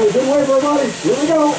right, good work, everybody. Here we go.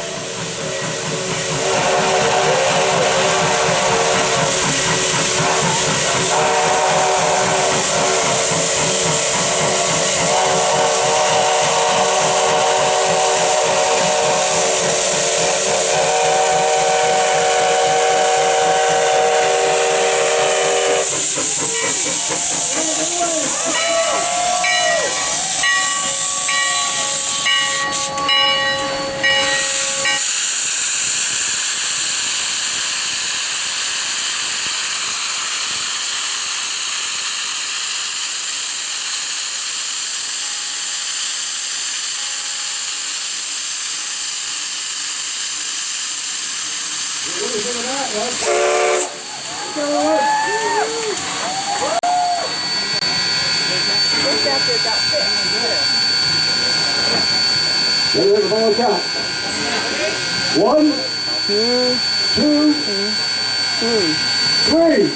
Ready to ball count. 1, 2, 3.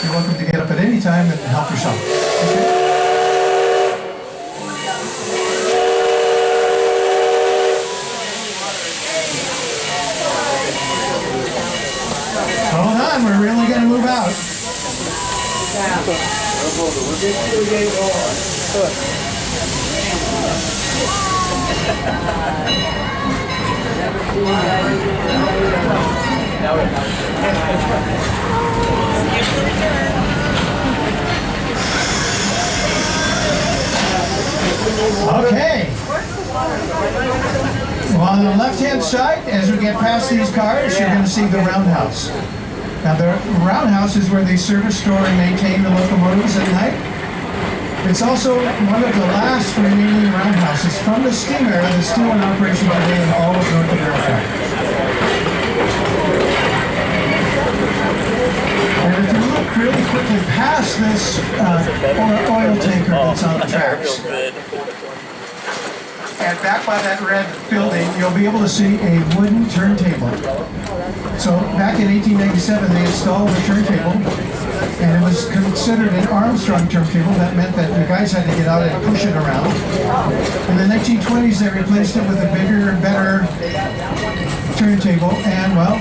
You're welcome to get up at any time and help yourself. Okay? Hold on, we're really going to move out. Okay. Well, on the left-hand side, as we get past these cars, you're going to see the roundhouse. Now, the roundhouse is where they service, store, and maintain the locomotives at night. It's also one of the last remaining roundhouses from the steam era that's still in operation today in all of North America. And if you look really quickly past this oil tanker that's on the tracks, and back by that red building, you'll be able to see a wooden turntable. So back in 1897, they installed the turntable, and it was considered an Armstrong turntable. That meant that the guys had to get out and push it around. In the 1920s, they replaced it with a bigger, better turntable, and well,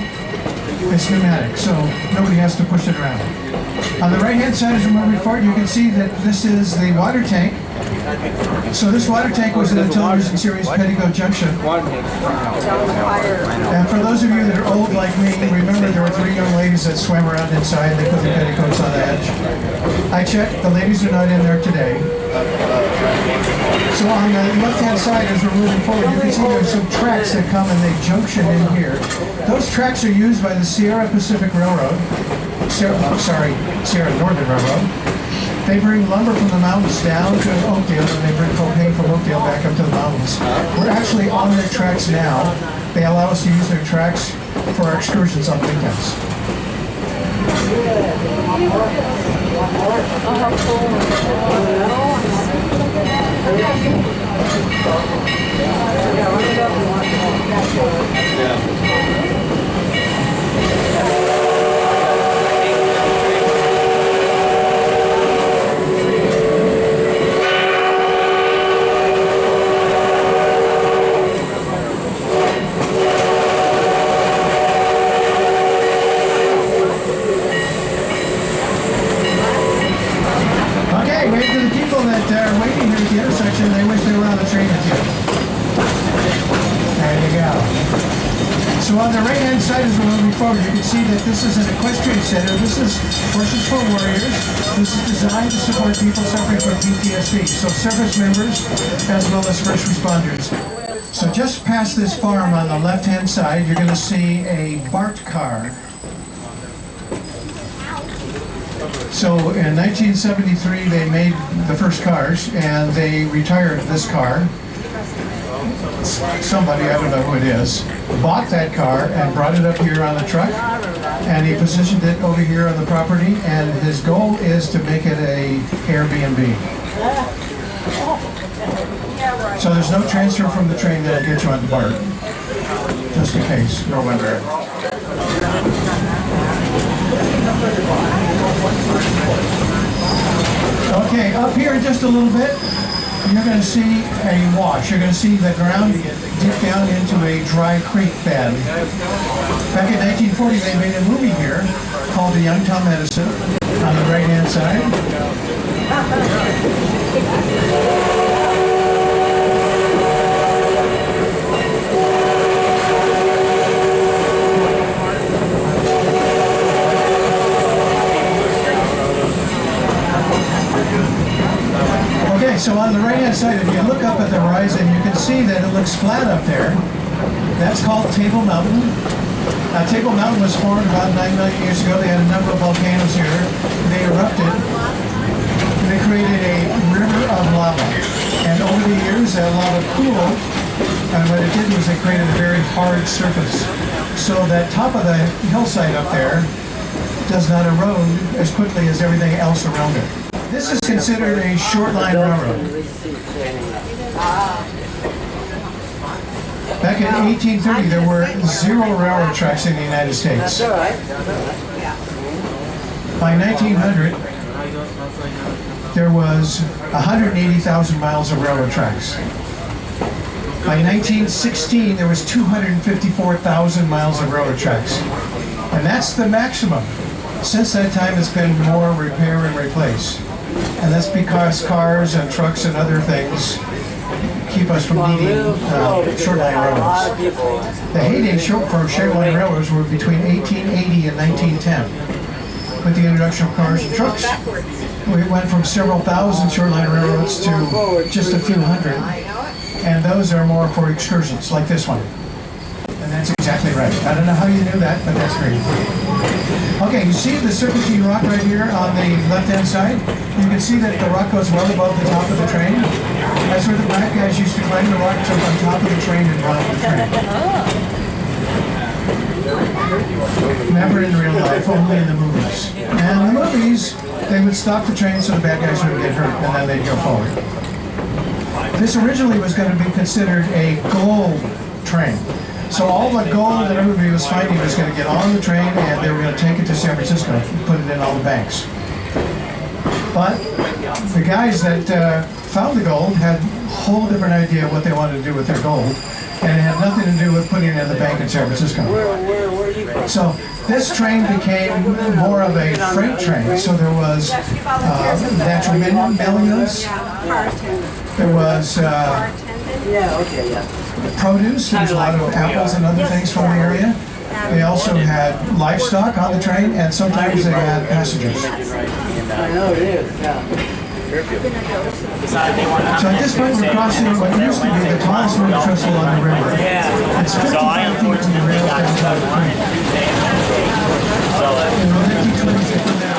it's pneumatic, so nobody has to push it around. On the right-hand side, as we're moving forward, you can see that this is the water tank. So this water tank was in the television series Petticoat Junction. And for those of you that are old like me, remember there were 3 young ladies that swam around inside. They put their petticoats on the edge. I checked, the ladies are not in there today. So on the left-hand side, as we're moving forward, you can see there's some tracks that come and they junction in here. Those tracks are used by the Sierra Pacific Railroad. Sierra Northern Railroad. They bring lumber from the mountains down to Oakdale, and they bring propane from Oakdale back up to the mountains. We're actually on their tracks now. They allow us to use their tracks for our excursions on weekends. They wish they were on the train with you. There you go. So on the right-hand side as we're moving forward, you can see that this is an equestrian center. This is Horses for Warriors. This is designed to support people suffering from PTSD, so service members as well as first responders. So just past this farm on the left-hand side, you're going to see a BART car. So in 1973, they made the first cars, and they retired this car. Somebody, I don't know who it is, bought that car and brought it up here on the truck, and he positioned it over here on the property, and his goal is to make it a Airbnb. So there's no transfer from the train that'll get you on the BART, just in case you're wondering. Okay, up here just a little bit, you're going to see a wash. You're going to see the ground dip down into a dry creek bed. Back in 1940, they made a movie here called The Youngstown Medicine on the right-hand side. Okay, so on the right-hand side, if you look up at the horizon, you can see that it looks flat up there. That's called Table Mountain. Table Mountain was formed about 9 million years ago. They had a number of volcanoes here. They erupted. They created a river of lava. And over the years, that lava cooled. And what it did was it created a very hard surface. So that top of the hillside up there does not erode as quickly as everything else around it. This is considered a short line railroad. Back in 1830, there were 0 railroad tracks in the United States. By 1900, there was 180,000 miles of railroad tracks. By 1916, there was 254,000 miles of railroad tracks. And that's the maximum. Since that time, it's been more repair and replace. And that's because cars and trucks and other things keep us from needing short line railroads. The heyday for short line railroads were between 1880 and 1910. With the introduction of cars and trucks, we went from several thousand short line railroads to just a few hundred. And those are more for excursions, like this one. And that's exactly right. I don't know how you knew that, but that's great. Okay, you see the serpentine rock right here on the left-hand side? You can see that the rock goes well above the top of the train. That's where the black guys used to climb the rock up on top of the train and run the train. Never in real life, only in the movies. And in the movies, they would stop the train so the bad guys wouldn't get hurt, and then they'd go forward. This originally was going to be considered a gold train. So all the gold that everybody was finding was going to get on the train, and they were going to take it to San Francisco and put it in all the banks. But the guys that found the gold had a whole different idea what they wanted to do with their gold, and it had nothing to do with putting it in the bank in San Francisco. So this train became more of a freight train. So there was natural minerals, there was produce. There was a lot of apples and other things from the area. They also had livestock on the train, and sometimes they had passengers. I know it is, yeah. So at this point we're crossing what used to be the tallest road trestle on the river. It's 55 feet from the rail down to the creek. In the 1920s, they put that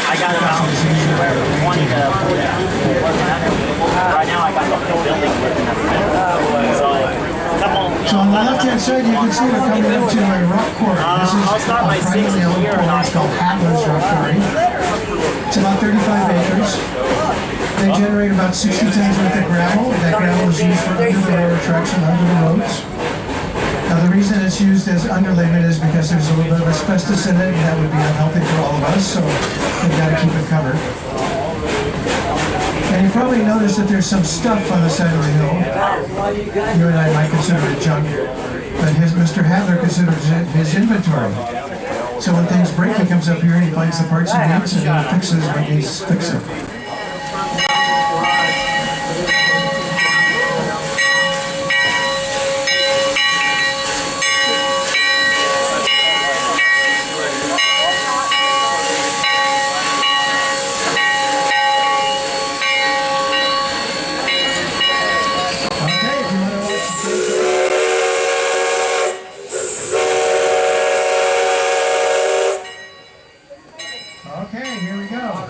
I got about 20 to 40. Right now I got the whole building working up So on the left-hand side, you can see we're coming up to a rock quarry. This is a privately owned quarry. It's called Atlas Rock Quarry. It's about 35 acres. They generate about 60 tons worth of gravel. That gravel is used for under the railroad tracks and under the roads. Now the reason it's used as underlayment is because there's a little bit of asbestos in it, and that would be unhealthy for all of us, so we've got to keep it covered. And you probably noticed that there's some stuff on the side of the hill. You and I might consider it junk, but Mr. Hadler considers it his inventory. So when things break, he comes up here and he finds the parts he needs and he fixes what needs fixing. Okay, here we go.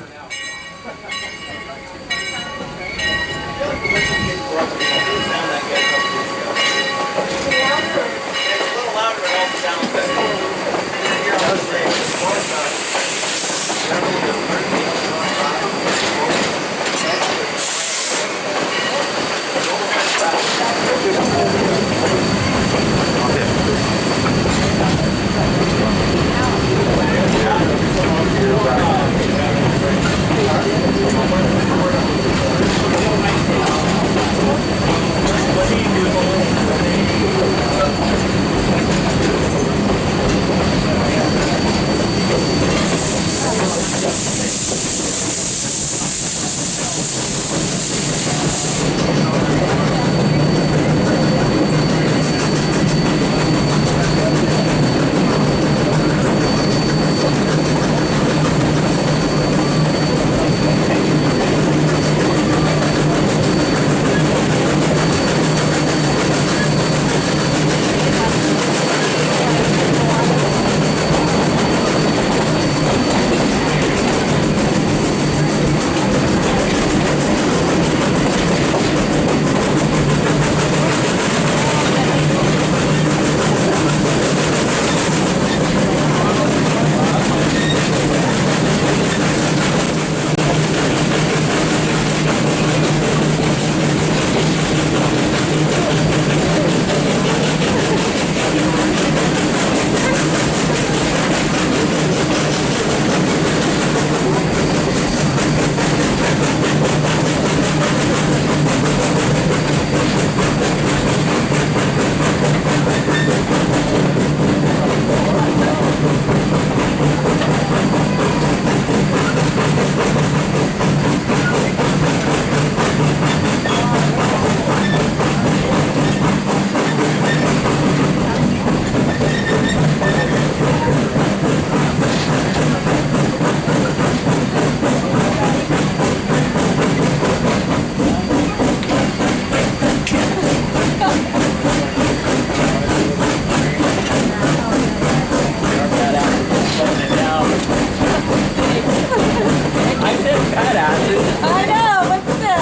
I know, but still.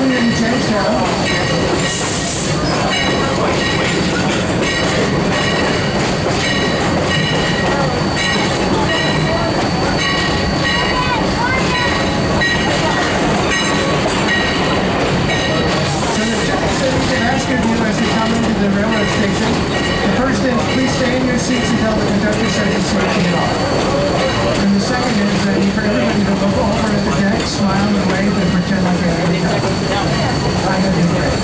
coming into Jamestown. So the tickets that you can ask of you as you come into the railroad station, the first is please stay in your seats until the conductor says it's time to get off. And the second is for everybody to look over at the deck, smile and wave and pretend like you're having a I'm going to be great.